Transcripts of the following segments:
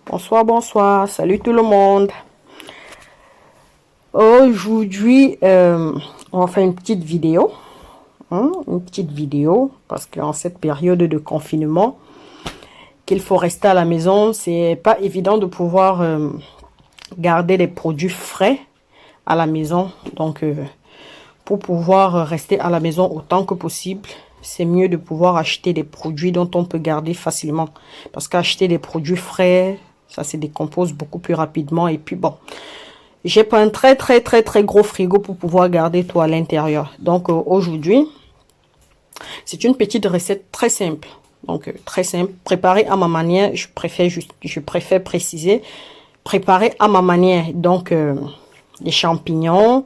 Bonsoir, salut tout le monde. Aujourd'hui, on va faire une petite vidéo. Une petite vidéo, parce qu'en cette période de confinement, qu'il faut rester à la maison, c'est pas évident de pouvoir garder des produits frais à la maison. Donc, pour pouvoir rester à la maison autant que possible, c'est mieux de pouvoir acheter des produits dont on peut garder facilement. Parce qu'acheter des produits frais, ça se décompose beaucoup plus rapidement. Et puis bon, j'ai pas un très gros frigo pour pouvoir garder tout à l'intérieur. Donc aujourd'hui, c'est une petite recette très simple. Donc très simple, préparée à ma manière. Je préfère préciser, préparée à ma manière. Donc les champignons.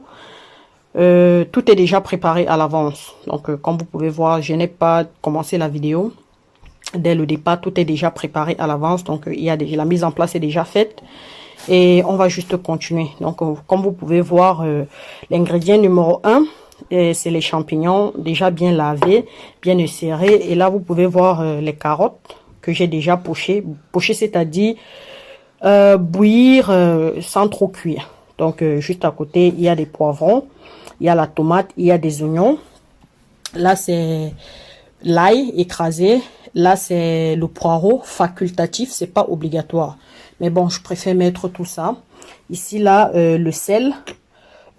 Tout est déjà préparé à l'avance. Donc, comme vous pouvez voir, je n'ai pas commencé la vidéo. Dès le départ, tout est déjà préparé à l'avance. Donc, la mise en place est déjà faite. Et on va juste continuer. Donc, comme vous pouvez voir, l'ingrédient numéro 1, c'est les champignons déjà bien lavés, bien éclairés. Et là, vous pouvez voir les carottes que j'ai déjà pochées. Pochées, c'est-à-dire bouillir sans trop cuire. Donc, juste à côté, il y a des poivrons. Il y a la tomate, il y a des oignons. Là, c'est l'ail écrasé. Là, c'est le poireau facultatif, c'est pas obligatoire. Mais bon, je préfère mettre tout ça. Ici, là, le sel,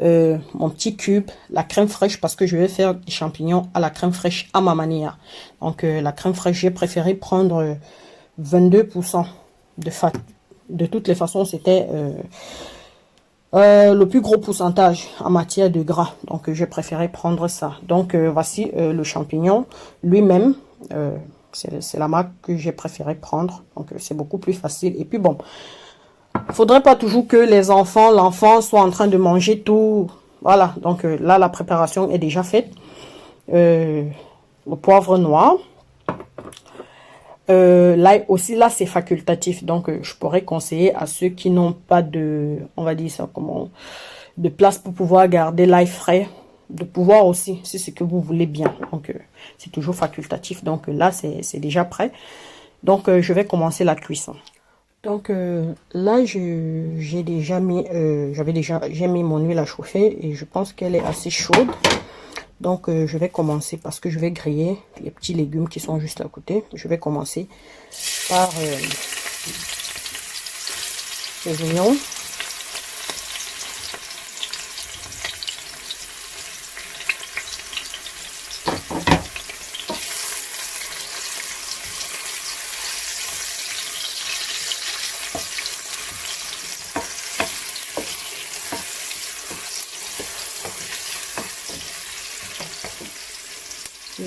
mon petit cube, la crème fraîche, parce que je vais faire des champignons à la crème fraîche à ma manière. Donc, la crème fraîche, j'ai préféré prendre 22% de fat. De toutes les façons, c'était le plus gros pourcentage en matière de gras. Donc, j'ai préféré prendre ça. Donc, voici le champignon lui-même. C'est la marque que j'ai préféré prendre. Donc, c'est beaucoup plus facile. Et puis, bon, faudrait pas toujours que l'enfant soit en train de manger tout. Voilà. Donc, là, la préparation est déjà faite. Le poivre noir. Là aussi, là, c'est facultatif. Donc, je pourrais conseiller à ceux qui n'ont pas de, on va dire ça comment, de place pour pouvoir garder l'ail frais, de pouvoir aussi, c'est ce que vous voulez bien. Donc, c'est toujours facultatif. Donc, là, c'est déjà prêt. Donc, je vais commencer la cuisson. Donc, là, j'ai déjà mis, j'ai mis mon huile à chauffer et je pense qu'elle est assez chaude. Donc, je vais commencer parce que je vais griller les petits légumes qui sont juste à côté. Je vais commencer par les oignons.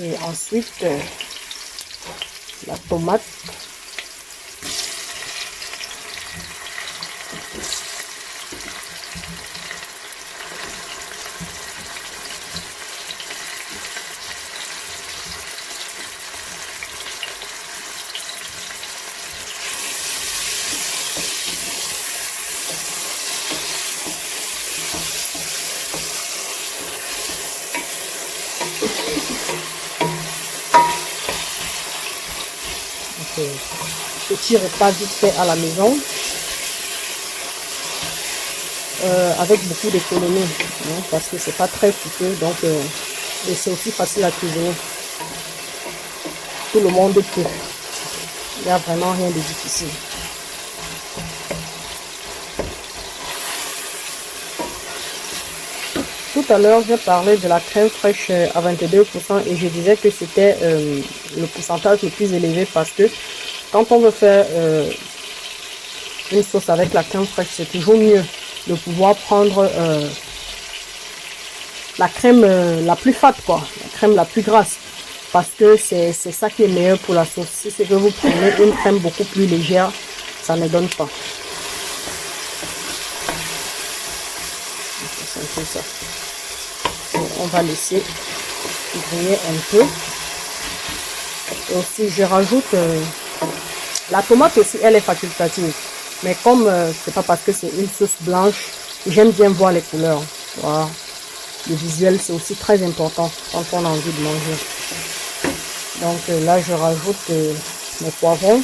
Et ensuite, la tomate. Petit repas vite fait à la maison avec beaucoup d'économie parce que c'est pas très coûteux, donc et c'est aussi facile à cuisiner. Tout le monde peut. Il n'y a vraiment rien de difficile. Tout à l'heure, j'ai parlé de la crème fraîche à 22% et je disais que c'était le pourcentage le plus élevé parce que quand on veut faire une sauce avec la crème fraîche, c'est toujours mieux de pouvoir prendre la crème la plus fat, quoi, la crème la plus grasse, parce que c'est ça qui est meilleur pour la sauce. Si c'est que vous prenez une crème beaucoup plus légère, ça ne donne pas. C'est un peu ça. On va laisser griller un peu. Et aussi, je rajoute la tomate aussi, elle est facultative. Mais comme c'est pas parce que c'est une sauce blanche, j'aime bien voir les couleurs. Voilà. Le visuel, c'est aussi très important quand on a envie de manger. Donc là, je rajoute mes poivrons.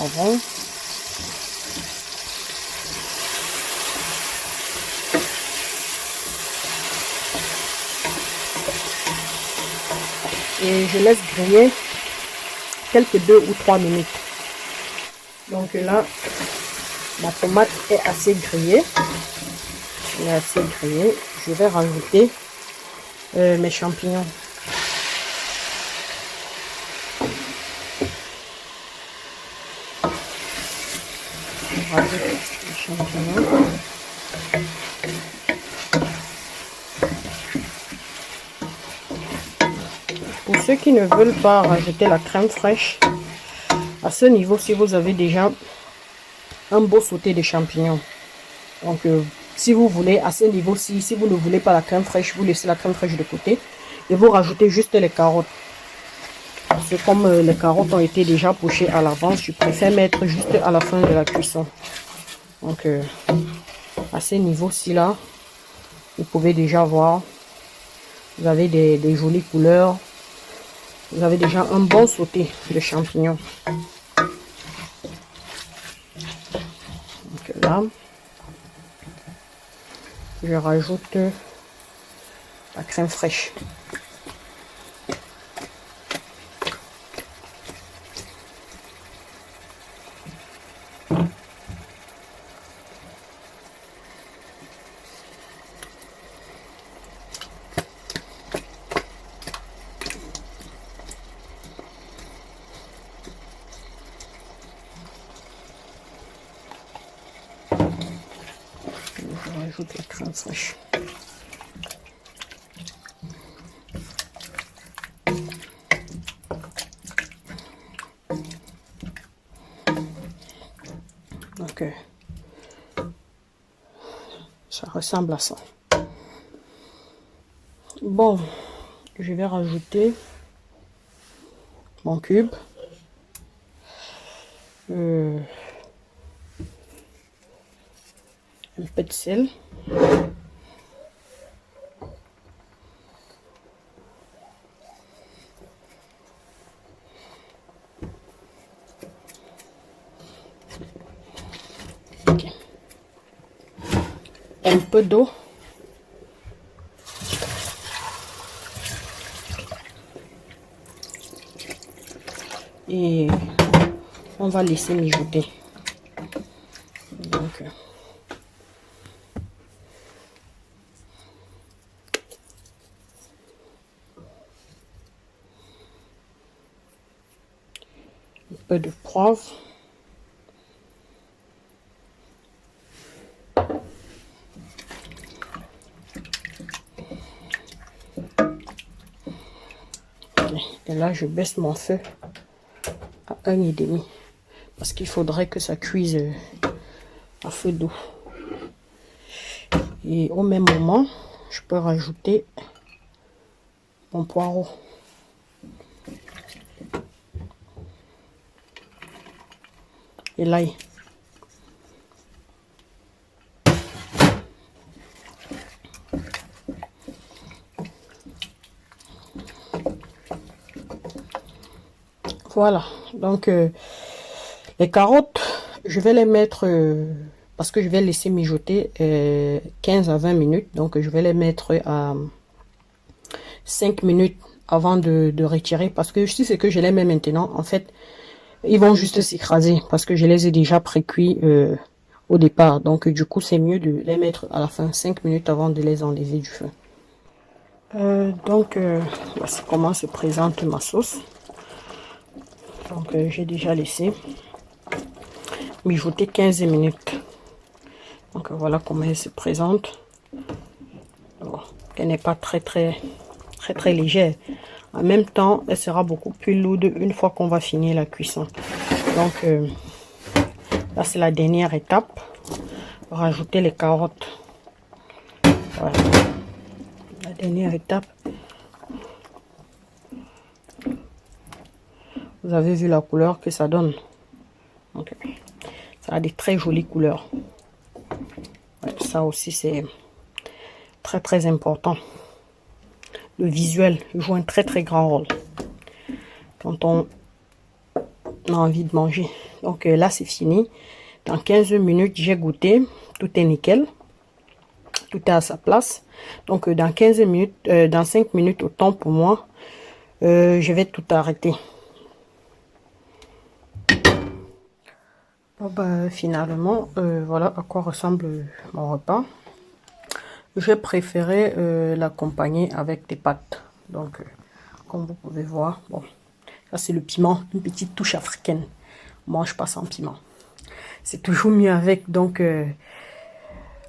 poivron. Et je laisse griller quelques 2 ou 3 minutes. Donc là, ma tomate est assez grillée. Elle est assez grillée. Je vais rajouter mes champignons. Je rajoute les champignons. Pour ceux qui ne veulent pas rajouter la crème fraîche, à ce niveau, si vous avez déjà un beau sauté de champignons, donc si vous voulez, à ce niveau-ci, si vous ne voulez pas la crème fraîche, vous laissez la crème fraîche de côté et vous rajoutez juste les carottes. Parce que comme les carottes ont été déjà pochées à l'avance, je préfère mettre juste à la fin de la cuisson. Donc à ce niveau-ci là, vous pouvez déjà voir, vous avez des jolies couleurs. Vous avez déjà un bon sauté de champignons. Donc là, je rajoute la crème fraîche. Je rajoute la crème fraîche. Donc, ça ressemble à ça. Bon, je vais rajouter mon cube. Un peu de sel. Okay. Un peu d'eau. Et on va laisser mijoter. Donc, un peu de poivre. Et là, je baisse mon feu à 1,5 parce qu'il faudrait que ça cuise à feu doux. Et au même moment, je peux rajouter mon poireau. Et l'ail. Voilà, donc les carottes, je vais les mettre, parce que je vais laisser mijoter 15 à 20 minutes, donc je vais les mettre à 5 minutes avant de retirer, parce que si c'est que je les mets maintenant, en fait, ils vont juste s'écraser, parce que je les ai déjà pré-cuits au départ, donc du coup c'est mieux de les mettre à la fin, 5 minutes avant de les enlever du feu. Donc voici comment se présente ma sauce. Donc j'ai déjà laissé mijoter 15 minutes. Donc voilà comment elle se présente. Bon, elle n'est pas très légère. En même temps, elle sera beaucoup plus lourde une fois qu'on va finir la cuisson. Donc là c'est la dernière étape. Rajouter les carottes. Voilà. La dernière étape. Vous avez vu la couleur que ça donne. Donc, ça a des très jolies couleurs. Ouais, ça aussi c'est très important. Le visuel joue un très grand rôle quand on a envie de manger Donc là, c'est fini. Dans 15 minutes, j'ai goûté. Tout est nickel. Tout est à sa place. Donc dans 15 minutes, dans 5 minutes, autant pour moi, je vais tout arrêter. Bon, bah, finalement, voilà à quoi ressemble mon repas. J'ai préféré l'accompagner avec des pâtes. Donc, comme vous pouvez voir, bon, ça c'est le piment, une petite touche africaine. Moi, je passe en piment. C'est toujours mieux avec. Donc,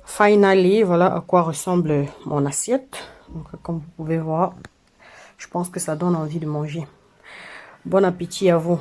finally, voilà à quoi ressemble mon assiette. Donc, comme vous pouvez voir, je pense que ça donne envie de manger. Bon appétit à vous.